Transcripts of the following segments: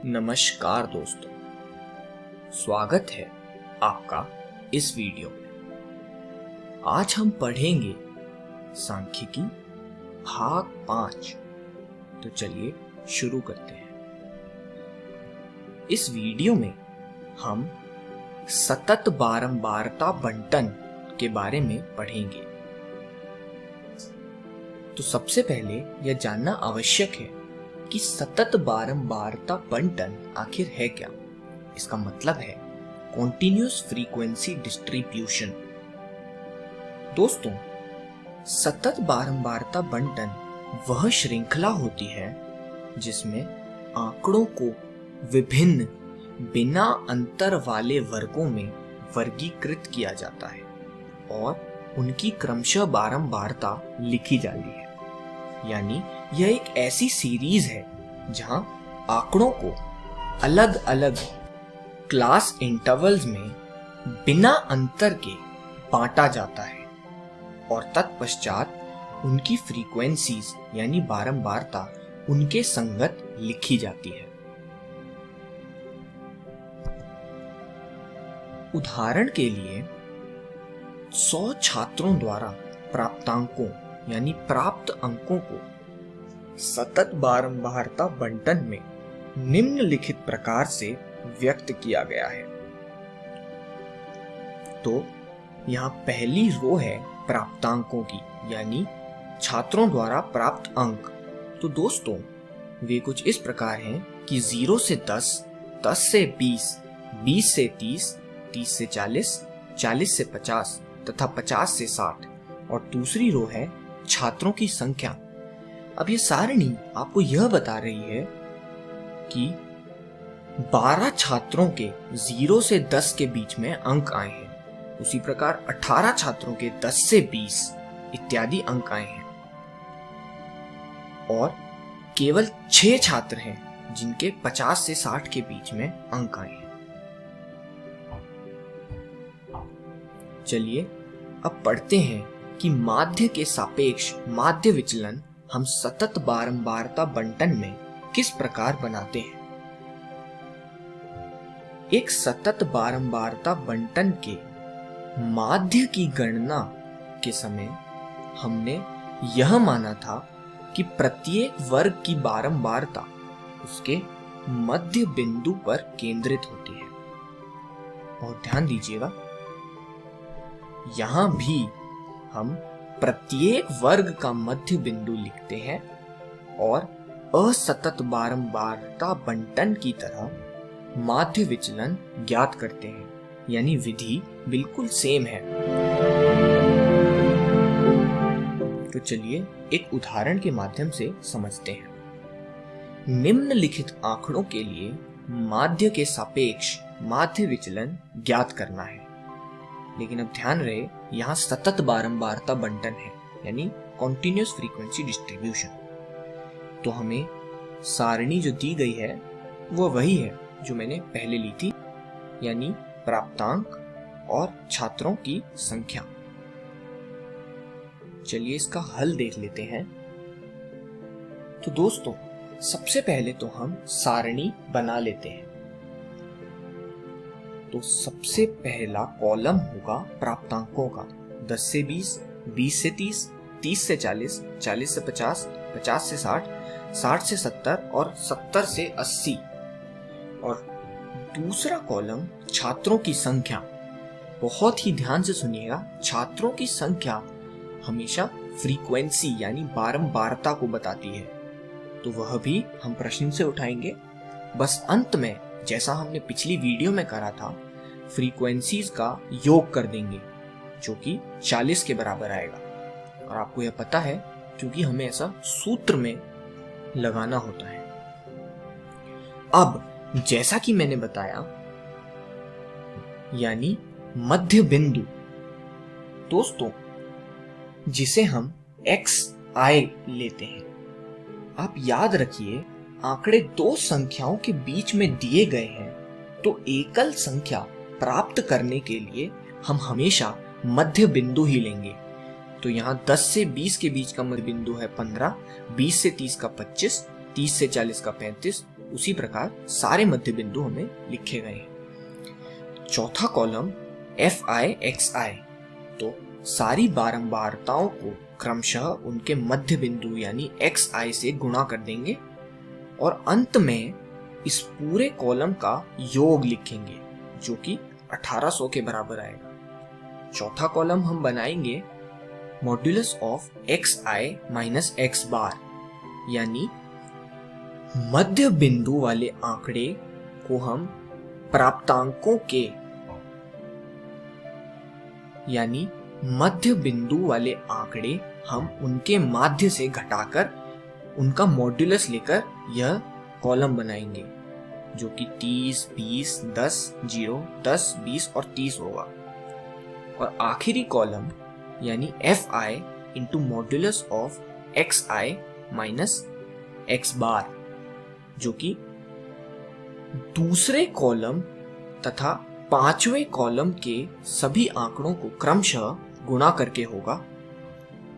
नमस्कार दोस्तों, स्वागत है आपका इस वीडियो में। आज हम पढ़ेंगे सांख्यिकी भाग 5। तो चलिए शुरू करते हैं। इस वीडियो में हम सतत बारंबारता बंटन के बारे में पढ़ेंगे। तो सबसे पहले यह जानना आवश्यक है कि सतत बारंबारता बंटन आखिर है क्या। इसका मतलब है कॉन्टिन्यूअस फ्रीक्वेंसी डिस्ट्रीब्यूशन। दोस्तों, सतत बारंबारता बंटन वह श्रृंखला होती है जिसमें आंकड़ों को विभिन्न बिना अंतर वाले वर्गों में वर्गीकृत किया जाता है और उनकी क्रमशः बारंबारता लिखी जाती है। यानी यह एक ऐसी सीरीज है जहां आंकड़ों को अलग अलग क्लास इंटरवल्स में बिना अंतर के बांटा जाता है और तत्पश्चात उनकी फ्रीक्वेंसीज यानी बारंबारता उनके संगत लिखी जाती है। उदाहरण के लिए 100 छात्रों द्वारा प्राप्तांकों यानी प्राप्त अंकों को सतत बारंबारता बंटन में निम्नलिखित प्रकार से व्यक्त किया गया है। तो यहाँ पहली रो है प्राप्तांकों की, यानी छात्रों द्वारा प्राप्त अंक। तो दोस्तों, वे कुछ इस प्रकार हैं कि 0 से 10, 10 से 20, 20 से 30, 30 से 40, 40 से 50 तथा 50 से 60। और दूसरी रो है छात्रों की संख्या। अब ये सारणी आपको यह बता रही है कि 12 छात्रों के 0 से 10 के बीच में अंक आए हैं। उसी प्रकार 18 छात्रों के 10 से 20 इत्यादि अंक आए हैं और केवल 6 छात्र हैं जिनके 50 से 60 के बीच में अंक आए हैं। चलिए अब पढ़ते हैं कि माध्य के सापेक्ष माध्य विचलन हम सतत बारंबारता बंटन में किस प्रकार बनाते हैं। एक सतत बारंबारता बंटन के माध्य की गणना के समय हमने यह माना था कि प्रत्येक वर्ग की बारंबारता उसके मध्य बिंदु पर केंद्रित होती है। बहुत ध्यान दीजिएगा, यहां भी हम प्रत्येक वर्ग का मध्य बिंदु लिखते हैं और असतत बारंबारता बंटन की तरह माध्य विचलन ज्ञात करते हैं। यानी विधि बिल्कुल सेम है। तो चलिए एक उदाहरण के माध्यम से समझते हैं। निम्नलिखित आंकड़ों के लिए माध्य के सापेक्ष माध्य विचलन ज्ञात करना है। लेकिन अब ध्यान रहे, यहाँ सतत बारंबारता बंटन है, यानी कॉन्टिन्यूअस फ्रीक्वेंसी डिस्ट्रीब्यूशन। तो हमें सारणी जो दी गई है वो वही है जो मैंने पहले ली थी, यानी प्राप्तांक और छात्रों की संख्या। चलिए इसका हल देख लेते हैं। तो दोस्तों, सबसे पहले तो हम सारणी बना लेते हैं। तो सबसे पहला कॉलम होगा प्राप्तांकों का, 10 से 20, 20 से 30, 30 से 40, 40 से 50, 50 से 60, 60 से 70 और 70 से 80। और दूसरा कॉलम छात्रों की संख्या। बहुत ही ध्यान से सुनिएगा, छात्रों की संख्या हमेशा फ्रीक्वेंसी यानी बारंबारता को बताती है। तो वह भी हम प्रश्न से उठाएंगे। बस अंत में जैसा हमने पिछली वीडियो में करा था, फ्रीक्वेंसीज का योग कर देंगे जो कि 40 के बराबर आएगा। और आपको यह पता है क्योंकि हमें ऐसा सूत्र में लगाना होता है। अब जैसा कि मैंने बताया, यानी मध्य बिंदु, दोस्तों जिसे हम xi लेते हैं। आप याद रखिए, आंकड़े दो संख्याओं के बीच में दिए गए हैं, तो एकल संख्या प्राप्त करने के लिए हम हमेशा मध्य बिंदु ही लेंगे। तो यहाँ 10 से 20 के बीच का मध्य बिंदु है 15, 20 से 30 का 25, 30 से 40 का 35 उसी प्रकार सारे मध्य बिंदु हमें लिखे गए हैं। चौथा कॉलम FI/XI, तो सारी बारंबारताओं को क्रमशः उनके मध्य बिंदु यानी XI से गुणा कर देंगे और अंत में इस पूरे कॉलम का योग लिखेंगे जो कि 1800 के बराबर आएगा। चौथा कॉलम हम बनाएंगे modulus of XI minus X बार, यानी मध्य बिंदु वाले आंकड़े को हम प्राप्तांकों के यानी मध्य बिंदु वाले आंकड़े हम उनके माध्य से घटाकर उनका मॉड्यूलस लेकर यह कॉलम बनाएंगे जो कि 30, 20, 10, 0, 10, 20 और 30 होगा। और आखिरी कॉलम यानी FI into modulus of XI minus X बार, जो कि दूसरे कॉलम तथा पांचवें कॉलम के सभी आंकड़ों को क्रमशः गुणा करके होगा।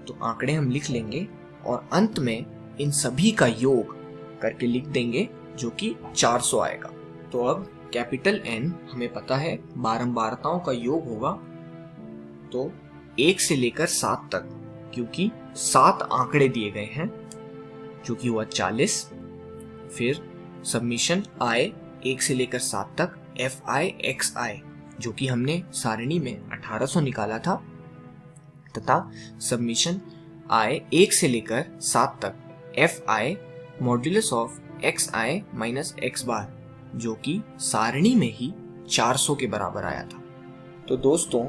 तो आंकड़े हम लिख लेंगे और अंत में इन सभी का योग करके लिख देंगे जो कि 400 आएगा। तो अब कैपिटल N हमें पता है बारंबारताओं का योग होगा, तो 1 से लेकर 7 तक, क्योंकि 7 आंकड़े दिए गए हैं जो कि हुआ 40। फिर सबमिशन I 1 से लेकर 7 तक FI/XI जो कि हमने सारणी में 1800 निकाला था, तथा सबमिशन I 1 से लेकर 7 तक FI modulus of XI minus X बार जो कि सारणी में ही 400 के बराबर आया था। तो दोस्तों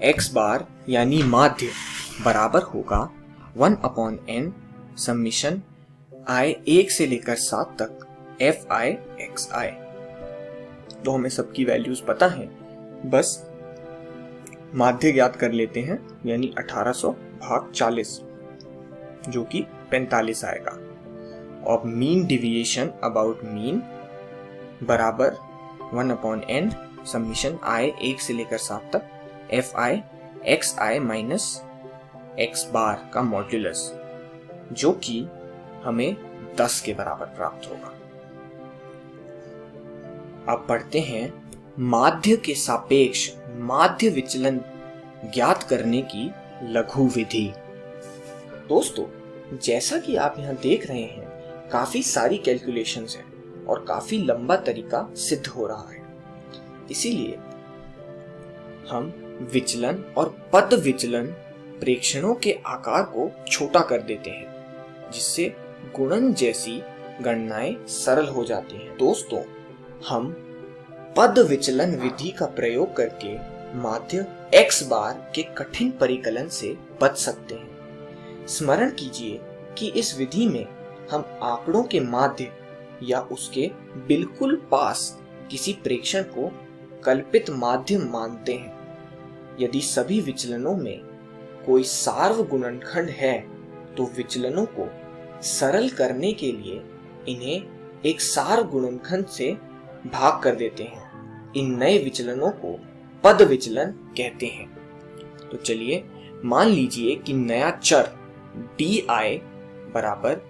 X बार यानी माध्य बराबर होगा 1/n सबमिशन I 1 से लेकर 7 तक FI/XI। तो हमें सबकी वैल्यूज पता है, बस माध्य ज्ञात कर लेते हैं, यानी 1800 भाग 40 जो कि 45 आएगा। और मीन डिविएशन अबाउट मीन बराबर 1/n सबमिशन I 1 से लेकर 7 तक FI/XI माइनस X बार का मॉड्यूलस जो कि हमें 10 के बराबर प्राप्त होगा। अब पढ़ते हैं माध्य के सापेक्ष माध्य विचलन ज्ञात करने की लघु विधि। दोस्तों जैसा कि आप यहाँ देख रहे हैं, काफी सारी कैलकुलेशंस हैं और काफी लंबा तरीका सिद्ध हो रहा है। इसीलिए हम विचलन और पद विचलन प्रेक्षणों के आकार को छोटा कर देते हैं, जिससे गुणन जैसी गणनाएं सरल हो जाती हैं। दोस्तों हम पद विचलन विधि का प्रयोग करके माध्य X बार के कठिन परिकलन से बच सकते हैं। स्मरण कीजिए कि इस विधि में हम आंकड़ों के माध्य या उसके बिल्कुल पास किसी प्रेक्षण को कल्पित माध्य मानते हैं। यदि सभी विचलनों में कोई सार्वगुणनखंड है तो विचलनों को सरल करने के लिए इन्हें एक सार्वगुणनखंड से भाग कर देते हैं। इन नए विचलनों को पद विचलन कहते हैं। तो चलिए मान लीजिए कि नया चर di बराबर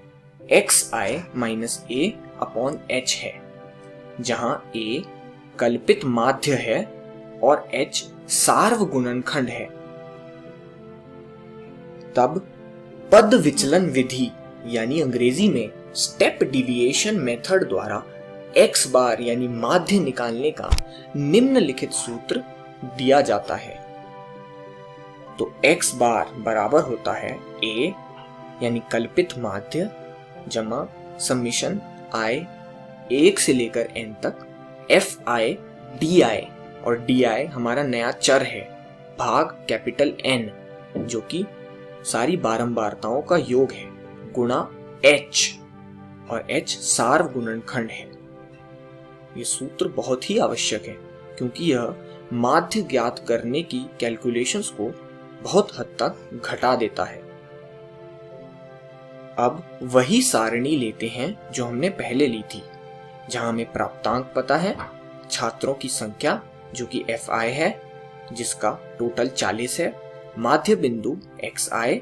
xi minus a upon h है, जहां a कल्पित माध्य है और h सार्वगुणनखंड है। तब पद विचलन विधि यानी अंग्रेजी में स्टेप डिविएशन मेथड द्वारा x बार यानी माध्य निकालने का निम्नलिखित सूत्र दिया जाता है। तो x बार बराबर होता है a यानी कल्पित माध्य जमा समीशन I 1 से लेकर n तक FI di, और di हमारा नया चर है, भाग कैपिटल N जो कि सारी बारंबारताओं का योग है, गुणा h, और h सार्वगुणनखंड है। ये सूत्र बहुत ही आवश्यक है क्योंकि यह माध्य ज्ञात करने की कैलकुलेशंस को बहुत हद तक घटा देता है। अब वही सारणी लेते हैं जो हमने पहले ली थी, जहां हमें प्राप्तांक पता है, छात्रों की संख्या जो कि FI है जिसका टोटल 40 है, माध्य बिंदु XI।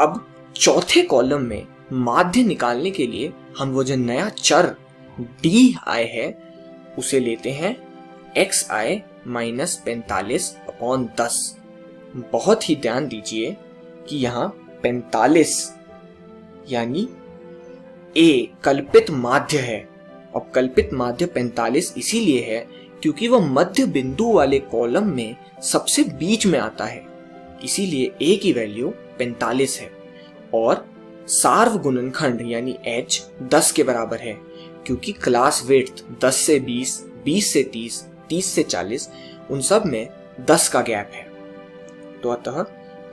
अब चौथे कॉलम में माध्य निकालने के लिए हम वो जो नया चर डी आई है उसे लेते हैं एक्स आई माइनस 45/10। बहुत ही ध्यान दीजिए कि यहाँ 45 यानी ए कल्पित माध्य है। अब कल्पित माध्य 45 इसीलिए है क्योंकि वह मध्य बिंदु वाले कॉलम में सबसे बीच में आता है, इसीलिए ए की वैल्यू 45 है। और सार्व गुणनखंड यानी h 10 के बराबर है क्योंकि क्लास विड्थ 10 से 20, 20 से 30, 30 से 40 उन सब में 10 का गैप है। तो अतः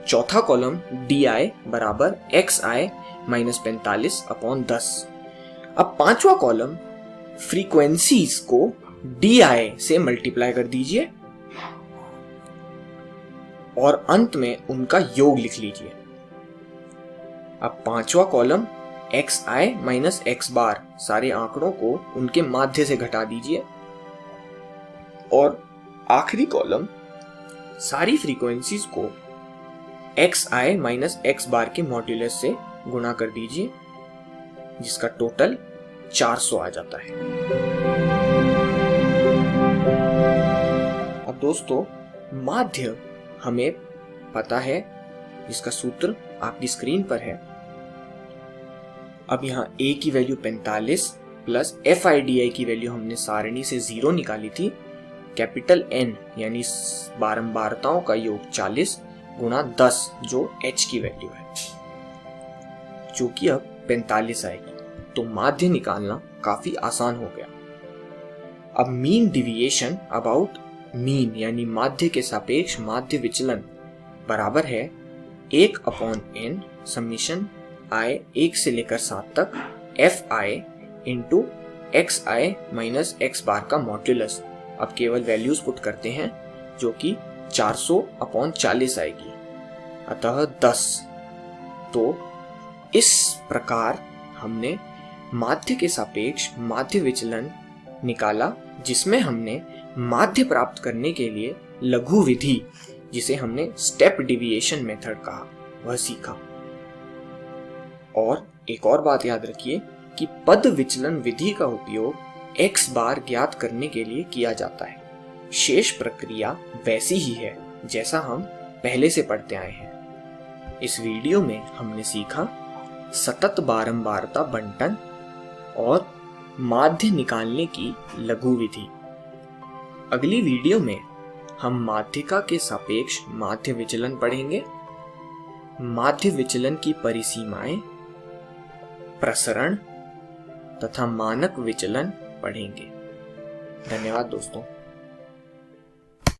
चौथा कॉलम डी आई बराबर एक्स आई माइनस 45/10। अब पांचवा कॉलम फ्रीक्वेंसीज को डी आई से मल्टीप्लाई कर दीजिए और अंत में उनका योग लिख लीजिए। अब पांचवा कॉलम एक्स आई माइनस एक्स बार, सारे आंकड़ों को उनके माध्य से घटा दीजिए और आखिरी कॉलम सारी फ्रीक्वेंसीज को एक्स आई माइनस एक्स बार के मॉड्यूलस से गुणा कर दीजिए, जिसका टोटल 400 आ जाता है। अब दोस्तों माध्य हमें पता है, जिसका सूत्र आपकी स्क्रीन पर है। अब यहाँ a की वैल्यू 45 प्लस FIDI की वैल्यू हमने सारणी से 0 निकाली थी। कैपिटल N यानी बारंबारताओं का योग 40 गुणा 10 जो h की वैल्यू है, जो कि अब 45 आएगी। तो माध्य निकालना काफी आसान हो गया। अब मीन डिविएशन अबाउट मीन यानी माध्य के सापेक्ष माध्य विचलन बराबर है 1/n समीशन i 1 से लेकर 7 तक fi इंटू एक्स आई माइनस एक्स बार का मॉड्यूलस। अब केवल वैल्यूज पुट करते हैं जो कि 400/40 आएगी, अतः 10। तो इस प्रकार हमने माध्य के सापेक्ष माध्य विचलन निकाला, जिसमें हमने माध्य प्राप्त करने के लिए लघु विधि, जिसे हमने स्टेप डिविएशन मेथड कहा, वह सीखा। और एक और बात याद रखिए कि पद विचलन विधि का उपयोग x बार ज्ञात करने के लिए किया जाता है। शेष प्रक्रिया वैसी ही है जैसा हम पहले से पढ़ते आए हैं। इस वीडियो में हमने सीखा सतत बारंबारता बंटन और माध्य निकालने की लघु विधि। अगली वीडियो में हम माध्यिका के सापेक्ष माध्य विचलन पढ़ेंगे, माध्य विचलन की परिसीमाएं, प्रसरण तथा मानक विचलन पढ़ेंगे। धन्यवाद दोस्तों।